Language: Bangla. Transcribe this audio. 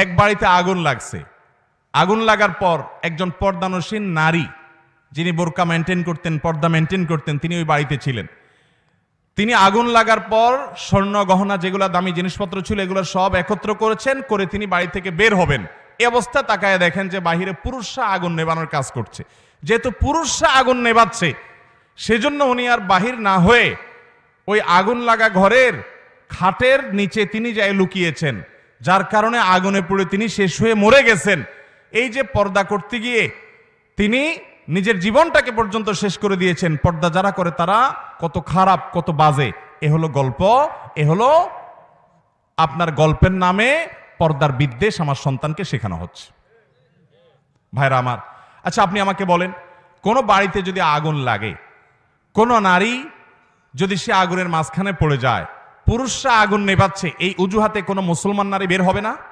এক বাড়িতে আগুন লাগছে। আগুন লাগার পর একজন পর্দানসীন নারী, যিনি বোরকা মেনটেন করতেন, পর্দা মেনটেন করতেন, তিনি ওই বাড়িতে ছিলেন। তিনি আগুন লাগার পর স্বর্ণ গহনা যেগুলো দামি জিনিসপত্র ছিল এগুলো সব একত্র করেছেন, করে তিনি বাড়ি থেকে বের হবেন। এই অবস্থা তাকায় দেখেন যে বাহিরে পুরুষরা আগুন নেবানোর কাজ করছে। যেহেতু পুরুষরা আগুন নেবাচ্ছে, সেজন্য উনি আর বাহির না হয়ে ওই আগুন লাগা ঘরের খাটের নিচে তিনি যাই লুকিয়েছেন, যার কারণে আগুনে পুড়ে তিনি শেষ হয়ে মরে গেছেন। এই যে পর্দা করতে গিয়ে তিনি নিজের জীবনটাকে পর্যন্ত শেষ করে দিয়েছেন। পর্দা যারা করে তারা কত খারাপ, কত বাজে। এ হলো গল্প, এ হলো আপনার গল্পের নামে পর্দার বিদ্বেষ আমার সন্তানকে শেখানো হচ্ছে। ভাইরা আমার, আচ্ছা আপনি আমাকে বলেন, কোন বাড়িতে যদি আগুন লাগে, কোন নারী যদি সে আগুনের মাঝখানে পড়ে যায়, পুরুষরা আগুন নেভাচ্ছে, এই অজুহাতে কোনো মুসলমান নারী বের হবে না?